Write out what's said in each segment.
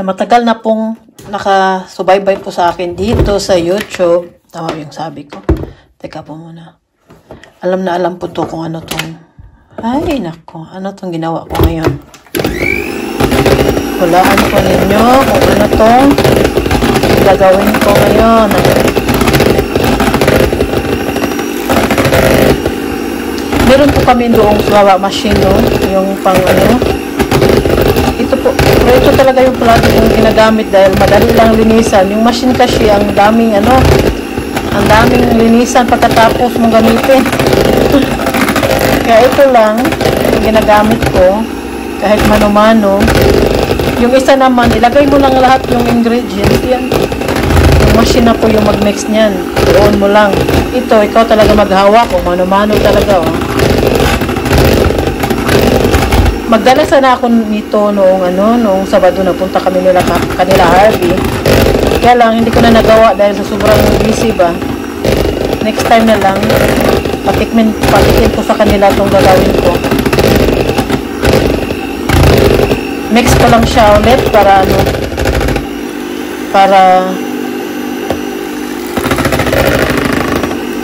Sa matagal na pong nakasubaybay po sa akin dito sa YouTube, tama yung sabi ko. Teka po muna. Alam na alam po to kung ano tong, ay nako, ano tong ginawa ko ngayon. Hulaan po ninyo kung ano tong gagawin ko ngayon. Meron po kami doong gawa machine, no? Yung pang ano. Ito po, pero ito talaga yung palagi yung ginagamit dahil madali lang linisan. Yung machine kasi ang daming ano, ang daming linisan pagkatapos mong gamitin. Kaya ito lang yung ginagamit ko kahit mano-mano. Yung isa naman, ilagay mo lang lahat yung ingredients. Yan. Yung machine na po yung mag-mix niyan. Doon mo lang. Ito, ikaw talaga maghawak o mano-mano talaga. Oh. Magdala sana ako nito noong Sabado na punta kami kanila Harvey. Kaya lang, hindi ko na nagawa dahil sa sobrang busy ba. Next time na lang, patikin ko sa kanila itong gagawin ko. Mix ko lang siya ulit para ano, para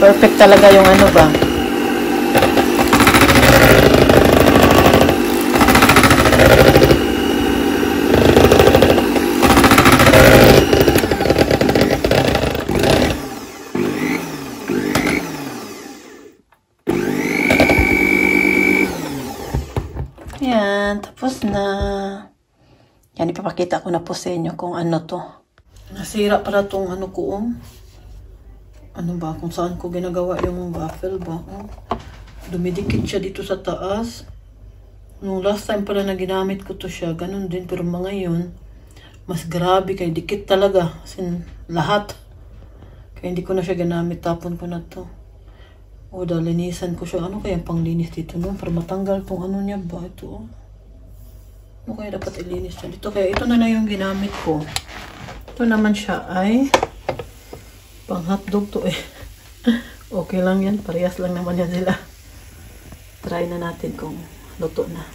perfect talaga yung ano ba. Yan, tapos na. Yan, ipapakita ko na po sa inyo kung ano to. Nasira pala tong ano ko. Ano ba, kung saan ko ginagawa yung baffle ba. Dumidikit siya dito sa taas. Nung last time pala na ginamit ko to siya, ganun din. Pero mga yun, mas grabe kay dikit talaga. As in, lahat. Kaya hindi ko na siya ginamit. Tapon ko na to. O, linisan ko siya. Ano kaya panglinis dito, no? Para matanggal tong ano niya ba? Ito, ano kaya dapat ilinis siya dito? Kaya ito na yung ginamit ko. Ito naman siya ay pang hotdog to eh. Okay lang yan. Parehas lang naman yan sila. Try na natin kung luto na.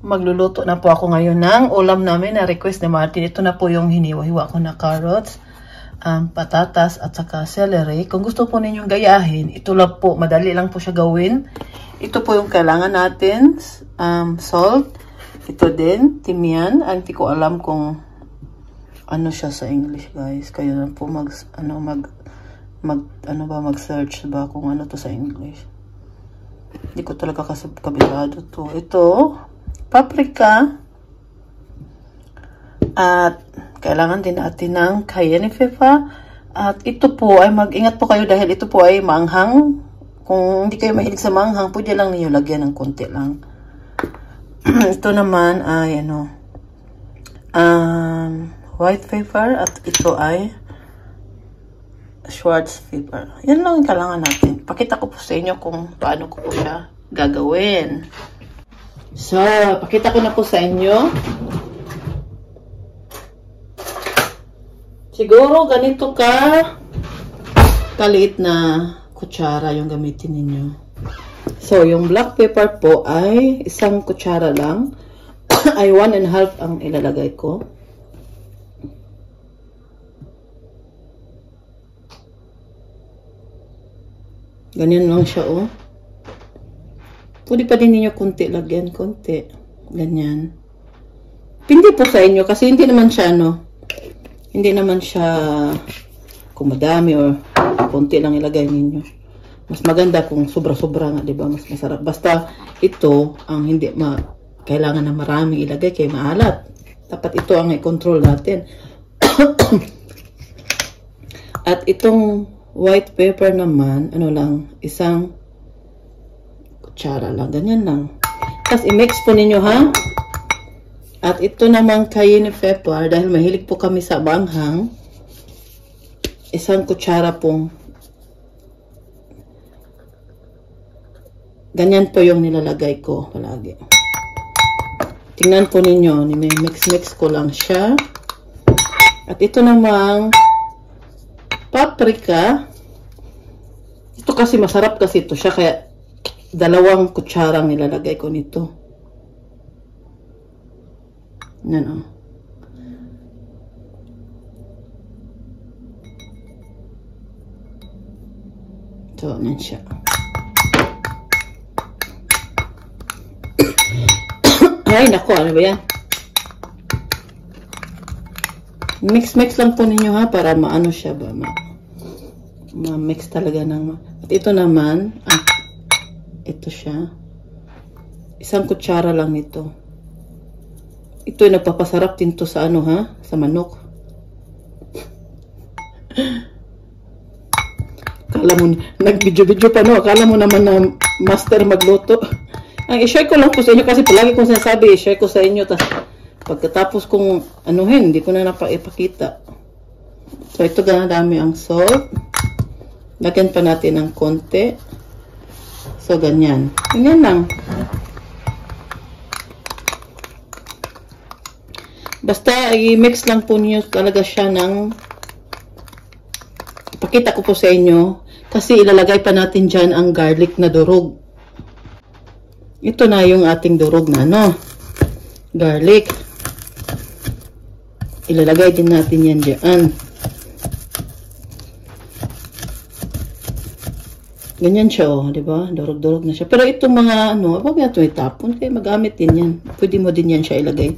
Magluluto na po ako ngayon ng ulam namin na request ni Martin. Ito na po yung hiniwa-hiwa ko na carrots, patatas at saka celery. Kung gusto po ninyong gayahin, ito lang po, madali lang po siya gawin. Ito po yung kailangan natin, salt. Ito din, timian. Hindi ko alam kung ano siya sa English, guys. Kayo na po mag-search ba kung ano to sa English. Hindi ko talaga kabisado to. Ito, paprika. At kailangan din natin ng cayenne pepper. At ito po ay mag-ingat po kayo dahil ito po ay maanghang. Kung hindi kayo mahilig sa maanghang, pwede lang ninyo lagyan ng konti lang. Ito naman ay white pepper at ito ay Schwarz pepper. Yan lang ang kailangan natin. Pakita ko po sa inyo kung paano ko po siya gagawin. So, pakita ko na po sa inyo. Siguro ganito kaliit na kutsara yung gamitin ninyo. So, yung black pepper po ay isang kutsara lang. Ay 1.5 ang ilalagay ko. Ganyan lang siya, oh. Pwede pa din ninyo konti lagyan, konti. Ganyan. Pindi po sa inyo kasi hindi naman siya, hindi naman siya kung madami or konti lang ilagay ninyo. Mas maganda kung sobra-sobra nga, diba? Mas masarap. Basta ito ang hindi kailangan na maraming ilagay kay maalat. Dapat ito ang i-control natin. At itong white pepper naman, ano lang, isang kutsara lang. Ganyan lang. Tapos i-mix po ninyo, ha? At ito namang cayenne pepper, dahil mahilig po kami sa banghang, isang kutsara pong ganyan po yung nilalagay ko palagi. Tingnan po ninyo, mix ko lang siya. At ito namang paprika. Ito kasi masarap kasi ito siya, kaya 2 kutsarang nilalagay ko nito. Yan o. So, yan siya. Ay, naku, ano ba yan? Mix lang po ninyo ha, para maano siya ba, ma-mix talaga ng, at ito naman, ito siya. Isang kutsara lang nito. Ito ay nagpapasarap din to sa ano ha, sa manok. Akala mo, nag-video pa no, akala mo naman na master magluto. Ang i-share ko lang po sa inyo kasi palagi kong sinasabi, i-share ko sa inyo. Tas pagkatapos kong anuhin, hindi ko na napakita. So, ito gana dami ang salt. Lagyan pa natin ng konti. So, ganyan. Ganyan lang. Basta, i-mix lang po niyo talaga siya ng ipakita ko po sa inyo. Kasi ilalagay pa natin dyan ang garlic na durog. Ito na yung ating durog na, no? Garlic. Ilalagay din natin yan dyan. Ganyan siya, oh, di ba? Durog-durog na siya. Pero itong mga, ano, huwag na ito itapon. Kaya magamit din yan. Pwede mo din yan siya ilagay.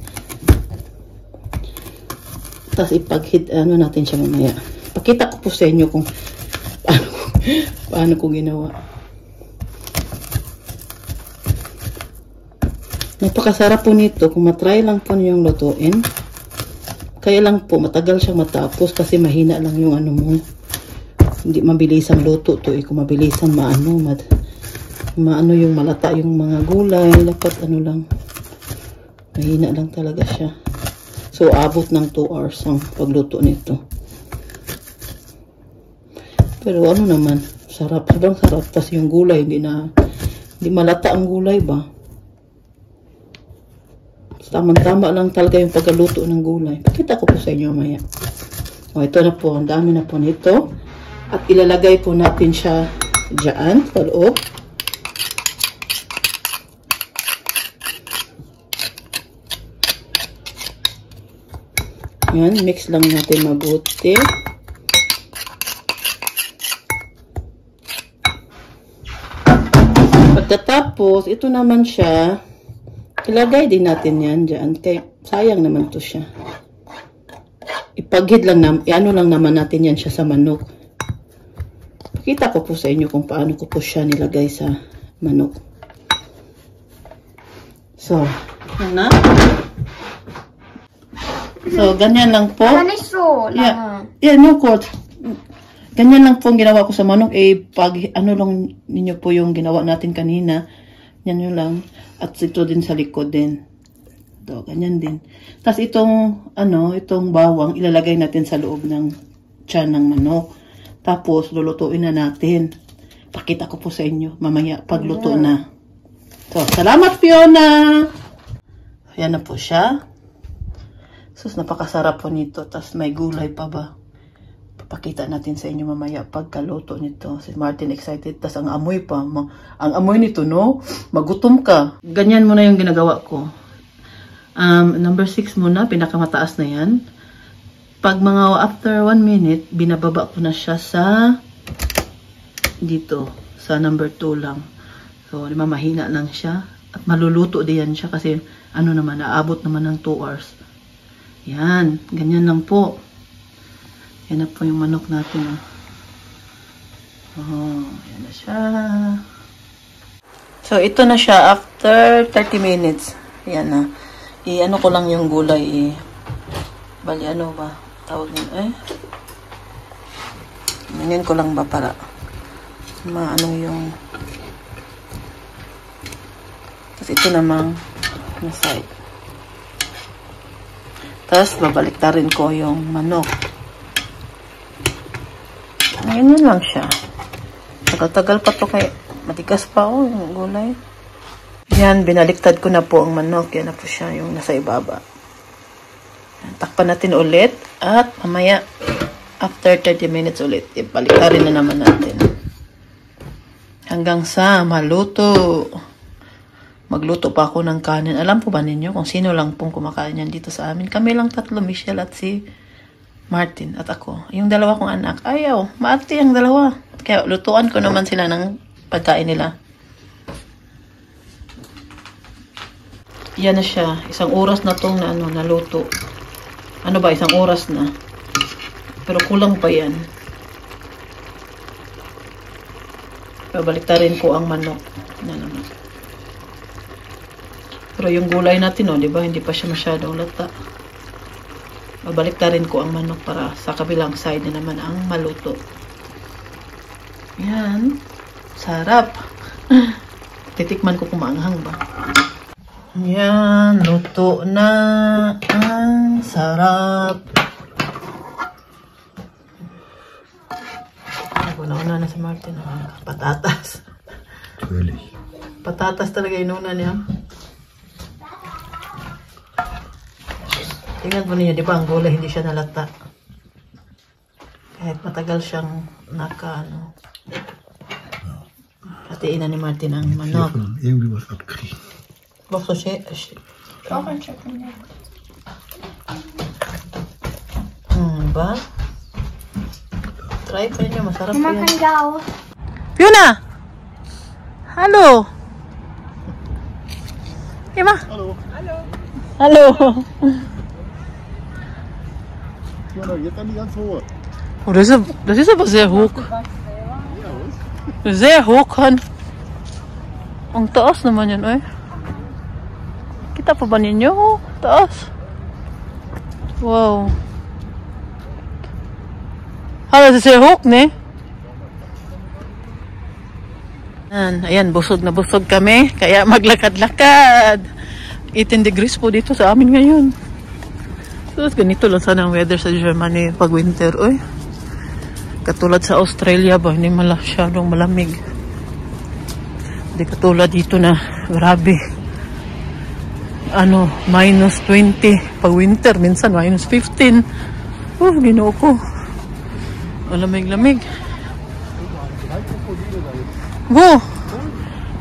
Tapos ipag-hit, ano natin siya mamaya. Pakita ko po sa inyo kung paano ko ginawa. Napakasarap po nito. Kung matry lang po niyong lutuin. Kaya lang po, matagal siyang matapos kasi mahina lang yung ano mo. Hindi mabilisang luto to. Kung mabilisang maano yung malata yung mga gulay. Dapat ano lang. Mahina lang talaga siya. So, abot ng 2 hours ang pagluto nito. Pero ano naman, sarap. Sobrang sarap. Tapos yung gulay, hindi malata ang gulay ba? Tama-tama lang talaga yung pagluto ng gulay. Pakita ko po sa inyo maya. O, ito na po. Ang dami na po nito. At ilalagay po natin siya dyan sa loob. Yan. Mix lang natin mabuti. Pagkatapos, ito naman siya. Ilagay din natin yan dyan. Kaya sayang naman to siya. Ipag-hit lang ano lang naman natin yan siya sa manok. Pakita ko po sa inyo kung paano ko po siya nilagay sa manok. So, yan na. So, ganyan lang po. Yeah, no court. Ganyan lang po ang ginawa ko sa manok. Pag ano lang ninyo po yung ginawa natin kanina. Yan yun lang. At ito din sa likod din. Ito, ganyan din. Tapos itong bawang, ilalagay natin sa loob ng tiyan ng manok. Tapos, lulutuin na natin. Pakita ko po sa inyo mamaya pagluto na. So, salamat Fiona! Ayan na po siya. Sus, napakasarap po nito. Tapos may gulay pa ba? Papakita natin sa inyo mamaya pagkaluto nito. Si Martin excited. Tas ang amoy pa. Ang amoy nito, no? Magutom ka. Ganyan muna yung ginagawa ko. Number 6 muna. Pinakamataas na yan. Pag mga after 1 minute, binababa ko na siya sa dito. Sa number 2 lang. So, di ba, mahina lang siya. At maluluto din siya kasi ano naman, naabot naman ng 2 hours. Yan. Ganyan lang po. Yan na po yung manok natin. Oh, yan na siya. So, ito na siya after 30 minutes. Yan na. I-ano ko lang yung gulay. Bali, ano ba? Tawag nyo. Ganyan ko lang ba para maano yung tapos ito namang na side. Tapos, babalik na rin ko yung manok. Ngayon lang siya. Tagal-tagal pa to kay matigas pa yung gulay. Yan, binaliktad ko na po ang manok. Yan na po siya yung nasa ibaba. Takpan natin ulit. At mamaya, after 30 minutes ulit, ibaliktarin na naman natin. Hanggang sa maluto. Magluto pa ako ng kanin. Alam po ba ninyo kung sino lang pong kumakain yan dito sa amin? Kami lang tatlo, Michelle at si Martin at ako. Yung dalawa kong anak, ayaw, maarte ang dalawa. Kaya lutuan ko naman sila ng pagkain nila. Yan na siya. Isang oras na tong naluto. Ano ba? Isang oras na. Pero kulang pa yan. Babaliktarin ko ang manok. Na naman. Pero yung gulay natin, di ba? Hindi pa siya masyadong lata. Babaliktarin ko ang manok para sa kabilang side na naman ang maluto. Yan. Sarap. Titikman ko kung maanghang ba. Yan. Luto na. Ang sarap. Una na si Martin. Patatas. Natürlich. Patatas talaga inuna niya. Tingnan mo niya, di ba ang gulay hindi siya nalata. Kahit matagal siyang hatiin na ni Martin ang manok. Irgendwie was abkriegen. Basta siya. Auch ein Schokolade. Ba? Try pa niyo, masarap Mama yan. kann da auch. Fiona! Hallo! Emma! Hallo. Hallo! Ja, jetzt an die ganz hohe. Oh, das ist aber sehr hoch. Sehr hoch, Han. Ang taas naman yan, ay. Kita pa ba ninyo? Taas. Wow. Das ist sehr hoch, ne? Ayan, busog na busog kami. Kaya maglakad-lakad. 18 degrees po dito sa amin ngayon. So, ganito lang sana ang weather sa Germany pag winter, oy. Katulad sa Australia ba, hindi masyadong malamig. Hindi katulad dito na, grabe. Minus 20. Pag winter, minsan minus 15. Oh, ginoo ko. Malamig-lamig. Wo?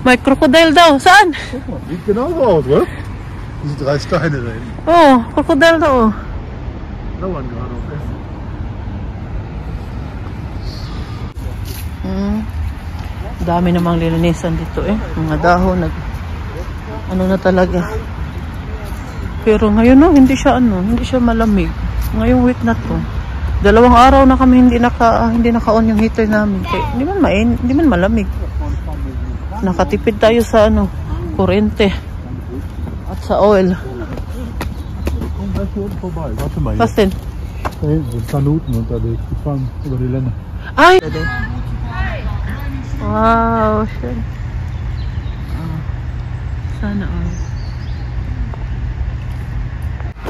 May crocodile daw. Saan? Sieht genauso aus, oder? Diese 3 Steine da hinten. Oh, crocodile daw. Dauern gerade auf Essen. Dami namang lilinisan dito Mga dahon, na talaga. Pero ngayon hindi siya malamig. Ngayong week na to. 2 araw na kami hindi naka-on yung heater namin. Kaya hindi man malamig. Nakatipid tayo sa kuryente at sa oil. Komm gleich hier unten vorbei. Warte mal Was hier. denn? Da hinten sind Kanuten unterwegs. Die fahren über die Länder. Ay! Wow, schön. Sana all.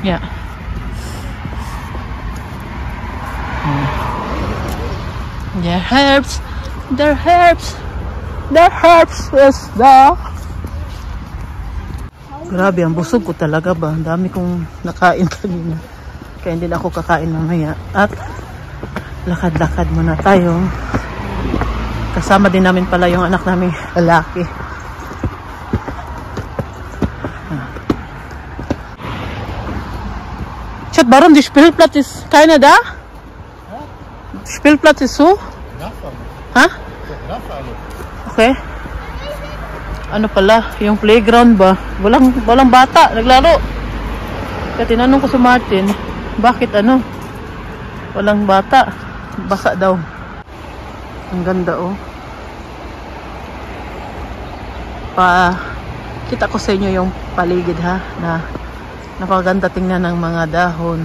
Ja. Der Herbst is da. Grabe, ang busog ko talaga ba. Ang dami kong nakain kanina. Kaya hindi na ako kakain mamaya. At lakad-lakad muna tayo. Kasama din namin pala yung anak namin lalaki. Chat, warum die Spielplatz ist keiner da? Spielplatz ist so? Ha? Okay. Ano pala, yung playground ba? Walang bata, naglaro. Kaya tinanong ko sa Martin, bakit walang bata? Basa daw. Ang ganda kita ko sa inyo yung paligid ha, na napakaganda tingnan ng mga dahon.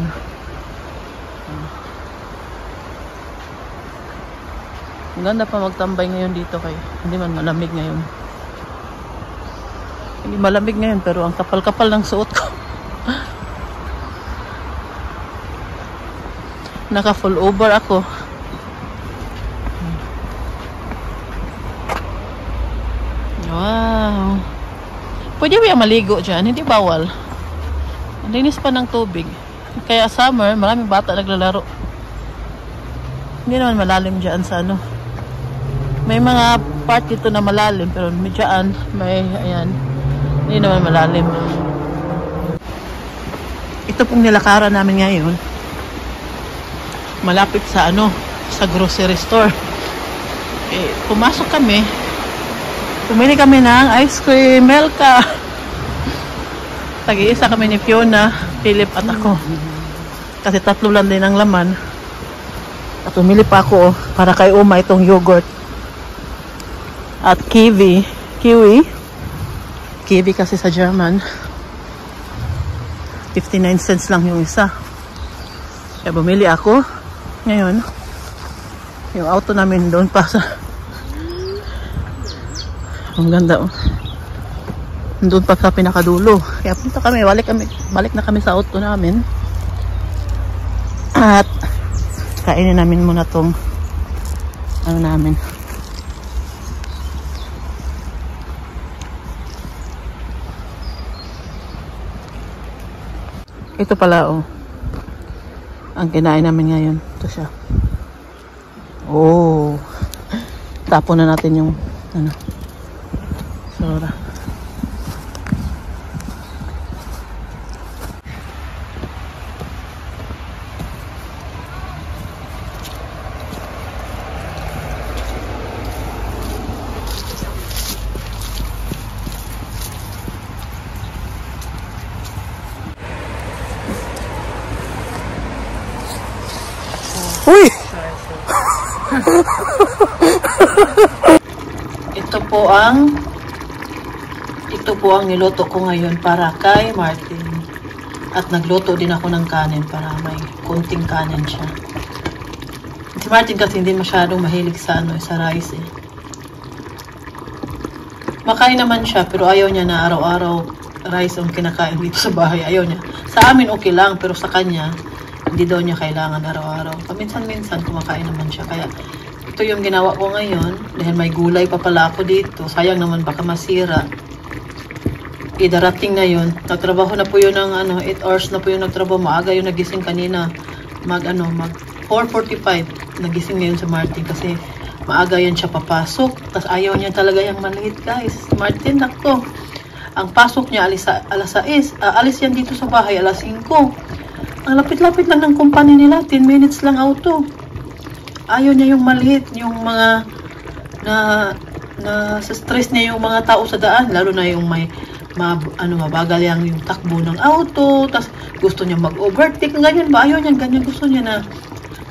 Ang ganda pa magtambay ngayon dito kay hindi man malamig ngayon. Hindi malamig ngayon pero ang kapal-kapal ng suot ko. Naka full over ako. Wow. Pwede ba maligo dyan? Hindi bawal. Ang linis pa ng tubig. Kaya summer, maraming bata naglalaro. Hindi naman malalim dyan sa May mga part dito na malalim, pero dyan, may, ayan, Hindi naman malalim. Ito pong nilakaran namin ngayon. Malapit sa sa grocery store. Pumasok kami. Pumili kami ng ice cream, Melka. Tag-iisa kami ni Fiona, Philip at ako. Kasi 3 lang din ang laman. At pumili pa ako para kay Uma itong yogurt. At kiwi. Kiwi kasi sa German. 59 cents lang yung isa. Kaya bumili ako. Ngayon, yung auto namin doon pa sa... Ang ganda. Doon pa sa pinakadulo. Kaya punta kami. Balik na kami sa auto namin. At kainin namin muna tong namin. Ito pala ang kinain namin ngayon. Ito siya. Tapon na natin yung soda. Uy! Ito po ang niluto ko ngayon para kay Martin. At nagluto din ako ng kanin para may konting kanin siya. Si Martin kasi hindi masyadong mahilig sa sa rice eh. Makain naman siya pero ayaw niya na araw-araw rice ang kinakain dito sa bahay. Ayaw niya. Sa amin okay lang pero sa kanya hindi daw niya kailangan araw-araw. Paminsan-minsan kumakain naman siya. Kaya ito yung ginawa ko ngayon. Dahil may gulay pa pala ako dito. Sayang naman baka masira. Darating na yun. Nagtrabaho na po yun ng 8 hours na po yun nagtrabaho. Maaga yung nagising kanina. Mag 4:45 nagising ngayon sa Martin kasi maaga yan siya papasok. Tapos ayaw niya talaga yung maliit guys. Martin, nako. Ang pasok niya alas 6. Alis yan dito sa bahay alas 5. Ang lapit-lapit lang ng company nila, 10 minutes lang auto. Ayaw niya yung maliit, yung mga sa stress niya yung mga tao sa daan, lalo na yung mabagal yung takbo ng auto, tas gusto niya mag-overtake, ganyan ba? Ayaw niya, ganyan gusto niya na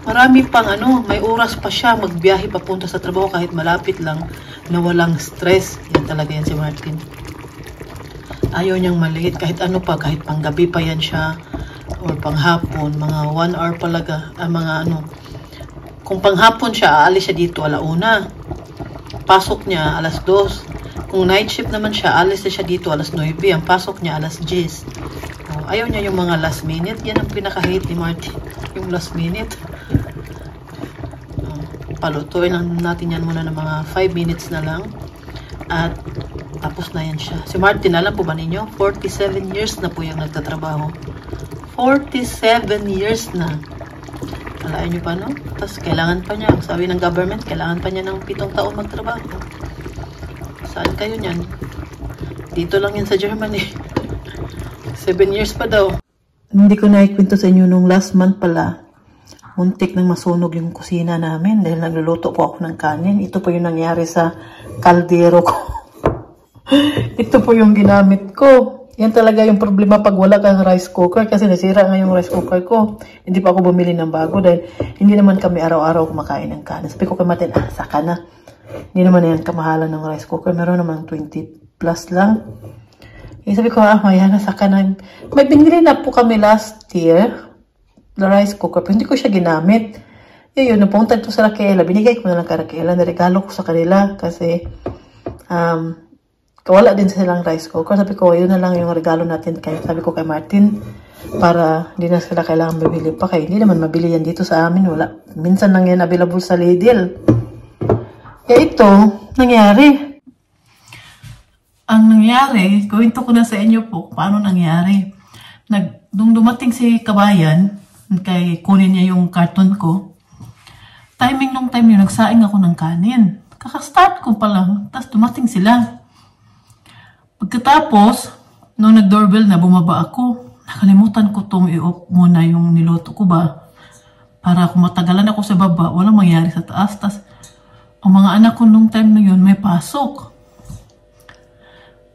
marami pang may oras pa siya magbiyahe papunta sa trabaho kahit malapit lang na walang stress. Yan talaga yan si Martin. Ayaw niyang maliit, kahit kahit panggabi pa yan siya. Or panghapon, mga 1 hour palaga, kung panghapon siya, aalis siya dito 1:00. Pasok niya alas 2. Kung night shift naman siya, alis na siya dito alas 9. Ang pasok niya alas 10. Ayaw niya yung mga last minute. Yan ang pinaka-hate ni Martin. Yung last minute. Palutuin lang natin yan muna ng mga 5 minutes na lang. At tapos na yan siya. Si Martin, alam po ba ninyo? 47 years na po yung nagtatrabaho. 47 years na. Alain nyo pa, no? Tapos kailangan pa niya. Sabi ng government, kailangan pa niya ng 7 taon magtrabaho. Saan kayo niyan? Dito lang yan sa Germany. 7 years pa daw. Hindi ko naikwento sa inyo nung last month pala. Muntik nang masunog yung kusina namin dahil nagluluto po ako ng kanin. Ito po yung nangyari sa kaldero ko. Ito po yung ginamit ko. Yan talaga yung problema pag wala kang rice cooker kasi nasira nga yung rice cooker ko. Hindi pa ako bumili ng bago dahil hindi naman kami araw-araw kumakain ng kanin. Sabi ko kay Martin, saka na. Hindi naman yan kamahalan ng rice cooker. Meron naman 20 plus lang. Sabi ko, yan, saka na. May binili na po kami last year, the rice cooker, pero hindi ko siya ginamit. Yun, napunta ito sa Raquela. Binigay ko na lang kay Raquela. Naregalo ko sa kanila kasi wala din silang rice cooker. Sabi ko, yun na lang yung regalo natin. Sabi ko kay Martin, para hindi na sila kailangan bibili pa. Kaya hindi naman mabili yan dito sa amin. Wala. Minsan lang yan available sa Lidl. Kaya ito, nangyari. Ang nangyari, kwento ko na sa inyo po, paano nangyari. Nung dumating si Kabayan, kay kunin niya yung karton ko, timing nung time yun, nagsaing ako ng kanin. Kakastart ko pa lang, tapos dumating sila. Pagkatapos, nung nag-doorbell na, bumaba ako. Nakalimutan ko tong i-off muna yung niluto ko ba. Para kung matagalan ako sa baba, walang mangyari sa taas. Tas, ang mga anak ko nung time na yun, may pasok.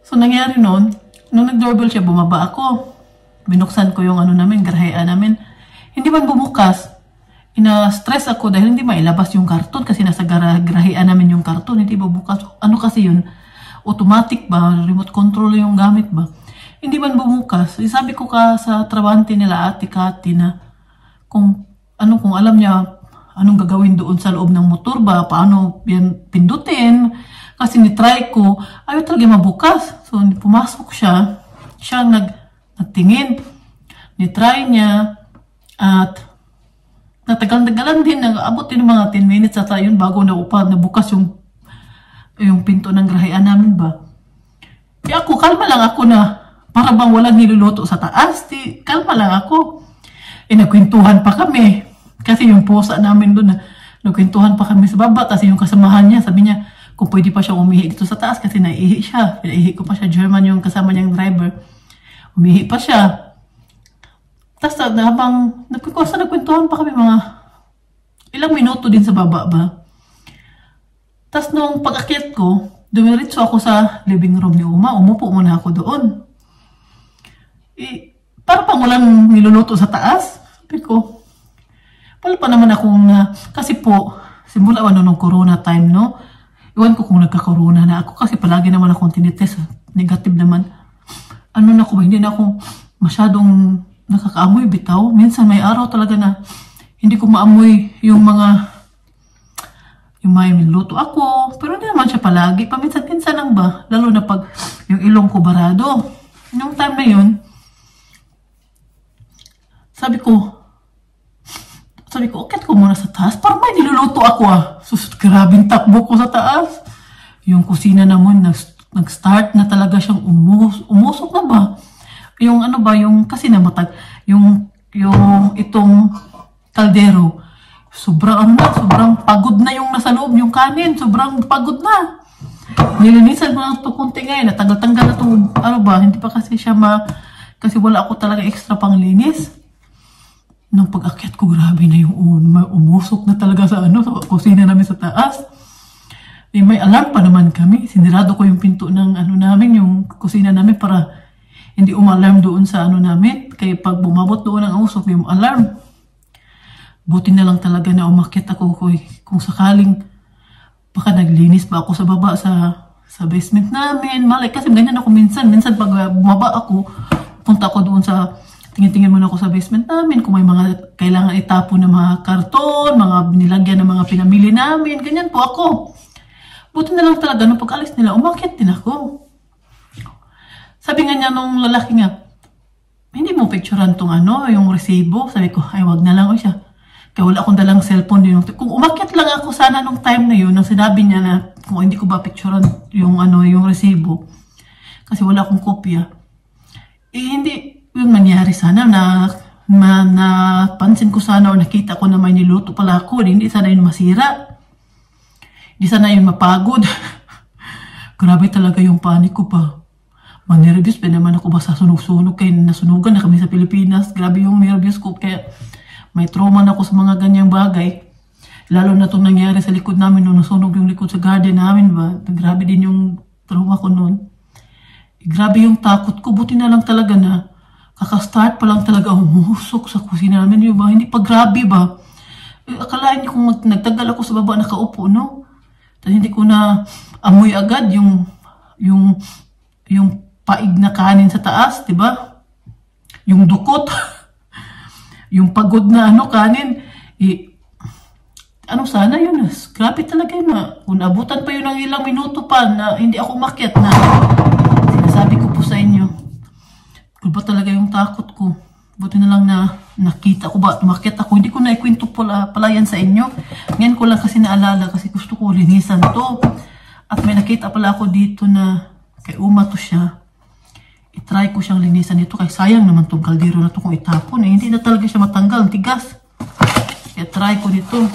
So, nangyari nun, nung nag-doorbell siya, bumaba ako. Binuksan ko yung ano namin, garahean namin. Hindi man bumukas. Ina-stress ako dahil hindi mailabas yung karton kasi nasa garahean namin yung karton. Hindi bubukas. Ano kasi yun? Automatic ba? Remote control yung gamit ba? Hindi man bumukas. Sabi ko sa trabante nila, Ate Kati, na kung alam niya anong gagawin doon sa loob ng motor ba, paano yan pindutin. Kasi nitry ko, ayaw talaga mabukas. So, pumasok siya. Siya nagtingin. Nitry niya. At natagal-tagalan din. Nag-abot din mga 10 minutes at yun bago nabukas yung pinto ng garahean namin ba. Kaya ako, kalma lang ako na para bang walang niluluto sa taas. Kalma lang ako. Nagkwentuhan pa kami. Kasi yung posa namin doon, nagkwentuhan pa kami sa baba. Kasi yung kasamahan niya, sabi niya, kung pwede pa siya umihi dito sa taas kasi naihi siya. Naihi ko pa siya, German yung kasama niyang driver. Umihi pa siya. Tapos habang nagkwentuhan pa kami mga ilang minuto din sa baba ba. Tapos nung pag-akyat ko, dumiretso ako sa living room ni Uma. Umupo muna ako doon. Para pang walang niluluto sa taas. Sabi ko, wala pa naman akong kasi po, simula nung corona time, no? Iwan ko kung nagka-corona na ako kasi palagi naman akong tinitest. Negative naman. Ano na ko ba? Hindi na ako masyadong nakakaamoy bitaw. Minsan may araw talaga na hindi ko maamoy yung may minuto ako. Pero hindi naman siya palagi. Paminsan-minsan lang ba? Lalo na pag yung ilong ko barado. Yung time na yun, sabi ko, akit ko muna sa taas. Parang may niluluto ako grabing takbo ko sa taas. Yung kusina naman, nag-start na talaga siyang umusok na ba? Yung ano ba, yung kasi namatag, yung itong kaldero, sobrang pagod na yung nasa loob, yung kanin, sobrang pagod na. Nilinisan mo lang ito kunti ngayon, natanggal-tanggal na ito, hindi pa kasi siya kasi wala ako talaga extra pang linis. Nung pag-akyat ko, grabe na yung umusok na talaga sa kusina namin sa taas. May alarm pa naman kami, sinirado ko yung pinto ng namin, yung kusina namin para hindi umalarm doon sa namin. Kaya pag bumabot doon ang usok, yung alarm. Buti na lang talaga na umakyat ako kung sakaling baka naglinis ba ako sa baba sa basement namin. Malay, kasi ganyan ako minsan pag bumaba ako, punta ako doon tingin-tingin muna ako sa basement namin kung may mga kailangan itapon na mga karton, mga nilagyan ng mga pinamili namin. Ganyan po ako. Buti na lang talaga nung pag-alis nila, umakyat din ako. Sabi nga niya nung lalaki nga, hindi mo picturean tong yung resibo. Sabi ko, ay wag na lang siya. Kaya wala akong dalang cellphone din. Kung umakyat lang ako sana nung time na yun, nang sinabi niya na kung hindi ko ba picturean yung resibo. Kasi wala akong kopya. Hindi yung nangyari sana na napansin ko sana o nakita ko na may niluto pala ako. Hindi sana yun masira. Hindi sana yun mapagod. Grabe talaga yung panik ko pa. Nervous pa naman ako basta sunog-sunog kaya nasunugan na kami sa Pilipinas. Grabe yung nervous ko kaya may trauma na ako sa mga ganyang bagay. Lalo na itong nangyari sa likod namin nung nasunog yung likod sa garden namin ba. Grabe din yung trauma ko noon. Grabe yung takot ko. Buti na lang talaga na kakastart pa lang talaga umusok sa kusina namin. Yung ba? Hindi pa grabe ba? Akalain niyo kung nagtagal ako sa baba nakaupo, no? Tapos hindi ko na amoy agad yung paig na kanin sa taas, di ba? Yung dukot, yung pagod na kanin, sana yun, grabe talaga yun kung abutan pa yun ng ilang minuto pa na hindi ako makyat na, sinasabi ko po sa inyo, kung ba talaga yung takot ko, buti na lang na nakita ko ba, tumakyat ako, hindi ko na ikwento pala yan sa inyo, ngayon ko lang kasi naalala, kasi gusto ko linisan to, at may nakita pala ako dito na, kay Uma to siya, itry ko siyang linisan dito. Kaya sayang naman itong kaldero na ito kung itapon. Hindi na talaga siya matanggal. Ang tigas. Kaya try ko dito.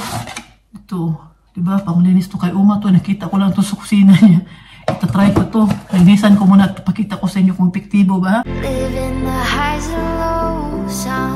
Ito. Diba? Panglinis to kay Uma to. Nakita ko lang to sa kusina niya. Itatapon try ko to. Linisan ko muna at pakita ko sa inyo kung epektibo ba. Living the highs and lows.